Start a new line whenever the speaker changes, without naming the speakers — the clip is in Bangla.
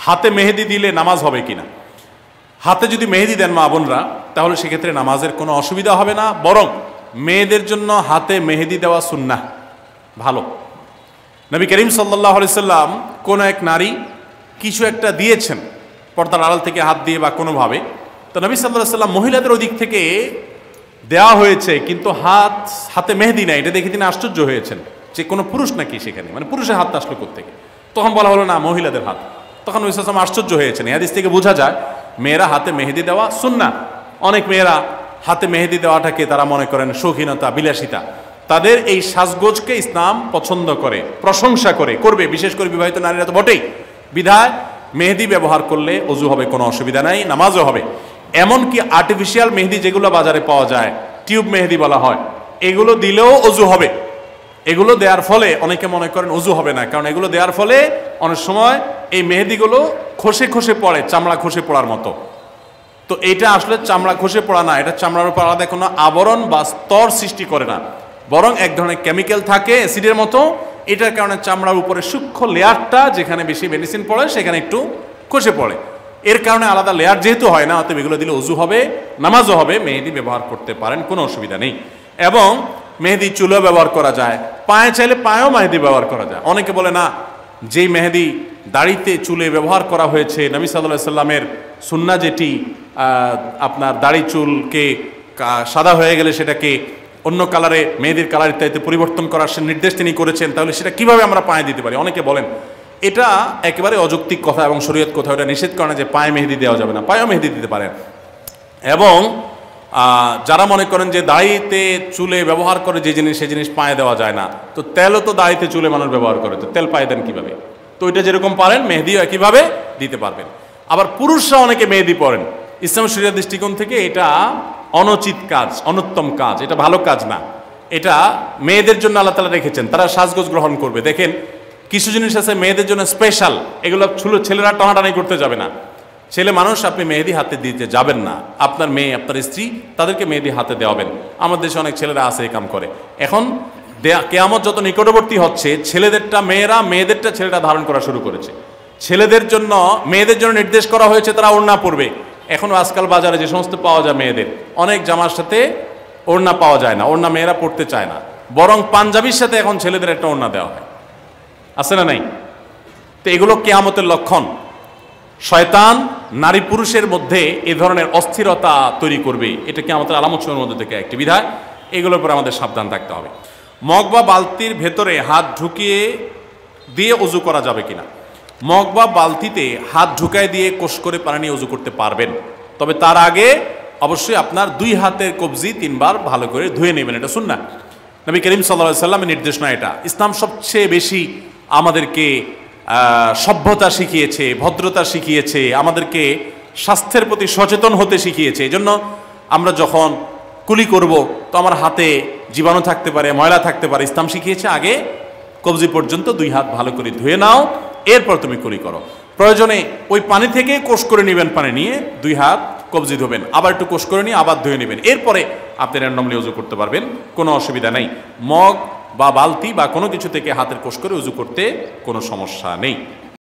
হাতে মেহেদি দিলে নামাজ হবে কিনা। হাতে যদি মেহেদি দেন মা বোনরা, তাহলে সেক্ষেত্রে নামাজের কোনো অসুবিধা হবে না, বরং মেয়েদের জন্য হাতে মেহেদি দেওয়া সুন্নাহ, ভালো। নবী করিম সাল্লাল্লাহু আলাইহি সাল্লাম কোনো এক নারী কিছু একটা দিয়েছেন পর্দার আড়াল থেকে হাত দিয়ে বা কোনোভাবে, তো নবী সাল্লাল্লাহু আলাইহি সাল্লাম মহিলাদের ওদিক থেকে দেওয়া হয়েছে কিন্তু হাতে মেহেদি নাই, এটা দেখে তিনি আশ্চর্য হয়েছেন যে কোনো পুরুষ নাকি সেখানে, মানে পুরুষের হাতটা আসলো কোত্থেকে। তখন বলা হলো না, মহিলাদের হাত। তখন নবী সাল্লাল্লাহু আলাইহি ওয়াসাল্লাম আশ্চর্য হয়েছেন। এই হাদিস থেকে বোঝা যায় মেয়েরা হাতে মেহেদি দেওয়া সুন্নাহ। অনেক মেয়েরা হাতে মেহেদি দেওয়াটাকে তারা মনে করেন শৌখিনতা, বিলাসিতা। তাদের এই সাজগোজকে ইসলাম পছন্দ করে, প্রশংসা করে, করবে, বিশেষ করে বিবাহিত নারীরা তো বটেই। বিধায় মেহেদি ব্যবহার করলে অজু হবে, কোনো অসুবিধা নাই, নামাজও হবে। এমনকি আর্টিফিশিয়াল মেহেদি যেগুলো বাজারে পাওয়া যায়, টিউব মেহেদি বলা হয়, এগুলো দিলেও অজু হবে। এগুলো দেওয়ার ফলে অনেকে মনে করেন অজু হবে না, কারণ এগুলো দেওয়ার ফলে অনেক সময় এই মেহেদিগুলো খসে খসে পড়ে, চামড়া খসে পড়ার মতো। তো এটা আসলে চামড়া খসে পড়া না, এটা চামড়ার উপর আলাদা কোনো আবরণ বা স্তর সৃষ্টি করে না, বরং এক ধরনের কেমিক্যাল থাকে অ্যাসিডের মতো। এটার কারণে চামড়ার উপরে সূক্ষ্ম লেয়ারটা, যেখানে বেশি মেডিসিন পড়ে সেখানে একটু খসে পড়ে। এর কারণে আলাদা লেয়ার যেহেতু হয় না, অতএব এগুলো দিলে অজু হবে, নামাজও হবে। মেহেদি ব্যবহার করতে পারেন, কোনো অসুবিধা নেই। এবং মেহেদি চুলেও ব্যবহার করা যায়, পায়ে চাইলে পায়েও মেহেদি ব্যবহার করা যায়। অনেকে বলে না, যেই মেহেদি দাড়িতে চুলে ব্যবহার করা হয়েছে, নবী সাল্লাল্লাহু আলাইহি সাল্লামের সুন্নাহ যেটি, আপনার দাড়ি চুলকে সাদা হয়ে গেলে সেটাকে অন্য কালারে, মেহেদির কালার ইত্যাদিতে পরিবর্তন করার নির্দেশ তিনি করেছেন, তাহলে সেটা কিভাবে আমরা পায়ে দিতে পারি? অনেকে বলেন এটা একেবারে অযৌক্তিক কথা এবং শরীয়ত কথা, ওটা নিষেধ করে না যে পায়ে মেহেদি দেওয়া যাবে না, পায়েও মেহেদি দিতে পারেন। এবং যারা মনে করেন যে দাড়িতে চুলে ব্যবহার করে যে জিনিস, সেই জিনিস পায়ে দেওয়া যায় না, তো তেলও তো দাড়িতে চুলে মানুষ ব্যবহার করে, তো তেল পায়ে দেন কিভাবে? তো ওইটা যেরকম পারেন মেহেদিও একইভাবে দিতে পারবেন। আবার পুরুষরা অনেকে মেহেদি পরেন, ইসলাম শরীয়তের দৃষ্টিকোণ থেকে এটা অনুচিত কাজ, অনুত্তম কাজ, এটা ভালো কাজ না। এটা মেয়েদের জন্য আল্লাহ তাআলা রেখেছেন, তারা সাজগোজ গ্রহণ করবে। দেখেন কিছু জিনিস আছে মেয়েদের জন্য স্পেশাল, এগুলো ছেলেরা টানাটানি করতে যাবে না। ছেলে মানুষ, আপনি মেহেদি হাতে দিতে যাবেন না। আপনার মেয়ে, আপনার স্ত্রী, তাদেরকে মেহেদি হাতে দেওয়াবেন। আমাদের দেশে অনেক ছেলেরা আছে এই কাম করে। এখন কিয়ামত যত নিকটবর্তী হচ্ছে, ছেলেদেরটা মেয়েরা, মেয়েদেরটা ছেলেরা ধারণ করা শুরু করেছে। ছেলেদের জন্য, মেয়েদের জন্য নির্দেশ করা হয়েছে তারা ওড়না পরবে। এখনও আজকাল বাজারে যে সমস্ত পাওয়া যায় মেয়েদের, অনেক জামার সাথে ওড়না পাওয়া যায় না, ওড়না মেয়েরা পরতে চায় না, বরং পাঞ্জাবির সাথে এখন ছেলেদের একটা ওড়না দেওয়া হয়, আছে না নাই? তো এগুলো কিয়ামতের লক্ষণ। শয়তান নারী পুরুষের মধ্যে এ ধরনের অস্থিরতা তৈরি করবে, এটা কিয়ামতের আলামতের মধ্যে থেকে একটি। বিধায় এগুলোর উপর আমাদের সাবধান থাকতে হবে। মগ বা বালতির ভেতরে হাত ঢুকিয়ে দিয়ে অজু করা যাবে কিনা? মগ বা বালতিতে হাত ঢুকায় দিয়ে কোষ করে পানি নিয়ে অজু করতে পারবেন, তবে তার আগে অবশ্যই আপনার দুই হাতের কবজি 3 বার ভালো করে ধুয়ে নেবেন, এটা সুন্নাহ। নবী করিম সাল্লাল্লাহু আলাইহি সাল্লামের নির্দেশনা এটা। ইসলাম সবচেয়ে বেশি আমাদেরকে সভ্যতা শিখিয়েছে, ভদ্রতা শিখিয়েছে, আমাদেরকে স্বাস্থ্যের প্রতি সচেতন হতে শিখিয়েছে। এই জন্য আমরা যখন কুলি করব, তো আমার হাতে জীবাণু থাকতে পারে, ময়লা থাকতে পারে, ইসলাম শিখিয়েছে আগে কবজি পর্যন্ত 2 হাত ভালো করে ধুয়ে নাও, এরপর তুমি কুলি করো। প্রয়োজনে ওই পানি থেকে কোষ করে নেবেন, পানি নিয়ে 2 হাত কবজি ধোবেন, আবার একটু কোষ করে নিয়ে আবার ধুয়ে নেবেন, এরপরে আপনি র্যান্ডমলি উজু করতে পারবেন, কোনো অসুবিধা নেই। মগ বা বালতি বা কোনো কিছু থেকে হাতের কোষ করে উজু করতে কোনো সমস্যা নেই।